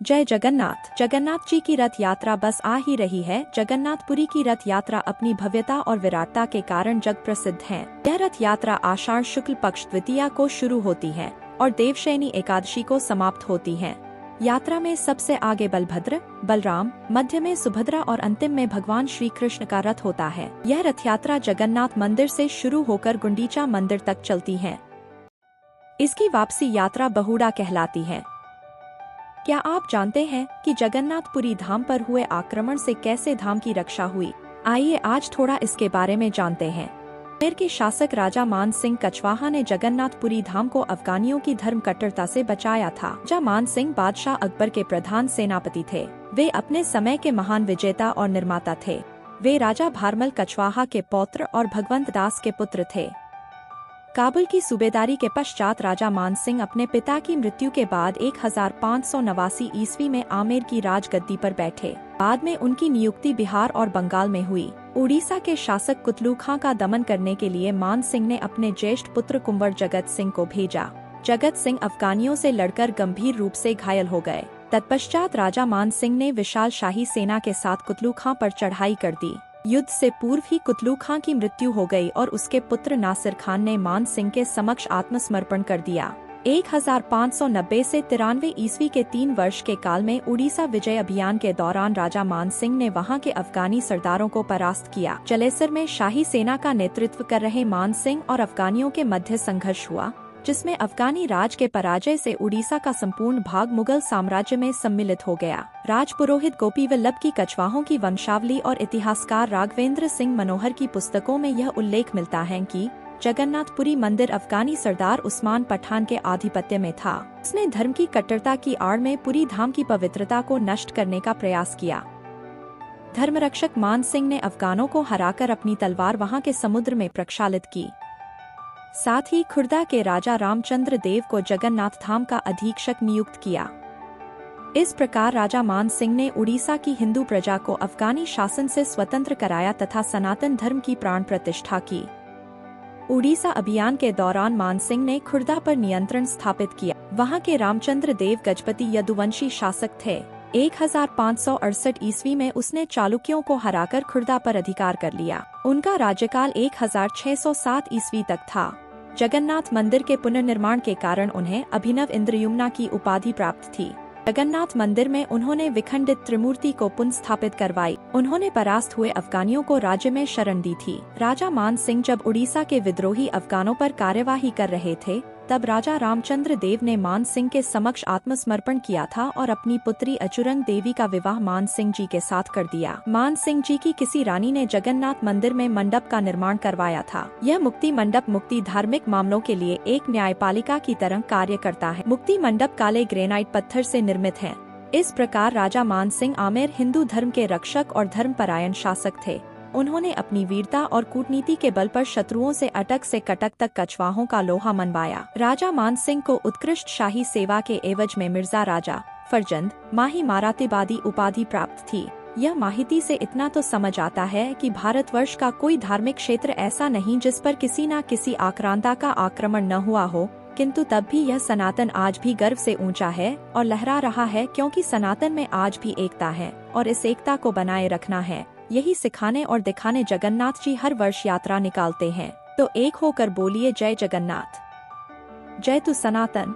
जय जगन्नाथ। जगन्नाथ जी की रथ यात्रा बस आ ही रही है। जगन्नाथपुरी की रथ यात्रा अपनी भव्यता और विराटता के कारण जग प्रसिद्ध है। यह रथ यात्रा आषाढ़ शुक्ल पक्ष द्वितीया को शुरू होती है और देवशयनी एकादशी को समाप्त होती है। यात्रा में सबसे आगे बलभद्र, बलराम, मध्य में सुभद्रा और अंतिम में भगवान श्री कृष्ण का रथ होता है। यह रथ यात्रा जगन्नाथ मंदिर से शुरू होकर गुंडीचा मंदिर तक चलती है। इसकी वापसी यात्रा बहुड़ा कहलाती है। क्या आप जानते हैं कि जगन्नाथपुरी धाम पर हुए आक्रमण से कैसे धाम की रक्षा हुई? आइए आज थोड़ा इसके बारे में जानते हैं। अजमेर के शासक राजा मान सिंह कछवाहा ने जगन्नाथपुरी धाम को अफगानियों की धर्म कट्टरता से बचाया था। राजा मान सिंह बादशाह अकबर के प्रधान सेनापति थे। वे अपने समय के महान विजेता और निर्माता थे। वे राजा भारमल कछवाहा के पौत्र और भगवंत दास के पुत्र थे। काबुल की सूबेदारी के पश्चात राजा मान सिंह अपने पिता की मृत्यु के बाद 1589 ईस्वी में आमेर की राजगद्दी पर बैठे। बाद में उनकी नियुक्ति बिहार और बंगाल में हुई। उड़ीसा के शासक कुतलू खां का दमन करने के लिए मान सिंह ने अपने ज्येष्ठ पुत्र कुंवर जगत सिंह को भेजा। जगत सिंह अफगानियों से लड़कर गंभीर रूप से घायल हो गए। तत्पश्चात राजा मान सिंह ने विशाल शाही सेना के साथ कुतलू खां पर चढ़ाई कर दी। युद्ध से पूर्व ही कुतलू खां की मृत्यु हो गई और उसके पुत्र नासिर खान ने मान सिंह के समक्ष आत्मसमर्पण कर दिया। 1590 से 93 ईस्वी के 3 वर्ष के काल में उड़ीसा विजय अभियान के दौरान राजा मान सिंह ने वहां के अफगानी सरदारों को परास्त किया। जलेसर में शाही सेना का नेतृत्व कर रहे मान सिंह और अफगानियों के मध्य संघर्ष हुआ, जिसमें अफगानी राज के पराजय से उड़ीसा का संपूर्ण भाग मुगल साम्राज्य में सम्मिलित हो गया। राजपुरोहित गोपी वल्लभ की कछवाहों की वंशावली और इतिहासकार राघवेंद्र सिंह मनोहर की पुस्तकों में यह उल्लेख मिलता है कि जगन्नाथपुरी मंदिर अफगानी सरदार उस्मान पठान के आधिपत्य में था। उसने धर्म की कट्टरता की आड़ में पूरी धाम की पवित्रता को नष्ट करने का प्रयास किया। धर्मरक्षक मान सिंह ने अफगानों को हराकर अपनी तलवार वहां के समुद्र में प्रक्षालित की। साथ ही खुर्दा के राजा रामचंद्र देव को जगन्नाथ धाम का अधीक्षक नियुक्त किया। इस प्रकार राजा मान सिंह ने उड़ीसा की हिंदू प्रजा को अफगानी शासन से स्वतंत्र कराया तथा सनातन धर्म की प्राण प्रतिष्ठा की। उड़ीसा अभियान के दौरान मान सिंह ने खुर्दा पर नियंत्रण स्थापित किया। वहां के रामचंद्र देव गजपति यदुवंशी शासक थे। 1568 ईस्वी में उसने चालुक्यों को हराकर खुर्दा पर अधिकार कर लिया। उनका राज्यकाल 1607 ईस्वी तक था। जगन्नाथ मंदिर के पुनर्निर्माण के कारण उन्हें अभिनव इंद्रयुम्ना की उपाधि प्राप्त थी। जगन्नाथ मंदिर में उन्होंने विखंडित त्रिमूर्ति को पुनर्स्थापित करवाई। उन्होंने परास्त हुए अफगानियों को राज्य में शरण दी थी। राजा मान सिंह जब उड़ीसा के विद्रोही अफगानों पर कार्यवाही कर रहे थे, तब राजा रामचंद्र देव ने मान सिंह के समक्ष आत्मसमर्पण किया था और अपनी पुत्री अचुरंग देवी का विवाह मान सिंह जी के साथ कर दिया। मान सिंह जी की किसी रानी ने जगन्नाथ मंदिर में मंडप का निर्माण करवाया था। यह मुक्ति मंडप मुक्ति धार्मिक मामलों के लिए एक न्यायपालिका की तरह कार्य करता है। मुक्ति मंडप काले ग्रेनाइट पत्थर से निर्मित है। इस प्रकार राजा मान सिंह आमेर हिंदू धर्म के रक्षक और धर्मपरायण शासक थे। उन्होंने अपनी वीरता और कूटनीति के बल पर शत्रुओं से अटक से कटक तक कछवाहों का लोहा मनवाया। राजा मान सिंह को उत्कृष्ट शाही सेवा के एवज में मिर्जा राजा, फरजंद, माही मारातिबादी उपाधि प्राप्त थी। यह माहिती से इतना तो समझ आता है कि भारतवर्ष का कोई धार्मिक क्षेत्र ऐसा नहीं जिस पर किसी न किसी आक्रांता का आक्रमण न हुआ हो, किंतु तब भी यह सनातन आज भी गर्व से ऊंचा है और लहरा रहा है, क्योंकि सनातन में आज भी एकता है और इस एकता को बनाए रखना है। यही सिखाने और दिखाने जगन्नाथ जी हर वर्ष यात्रा निकालते हैं। तो एक होकर बोलिए जय जगन्नाथ, जय तु सनातन।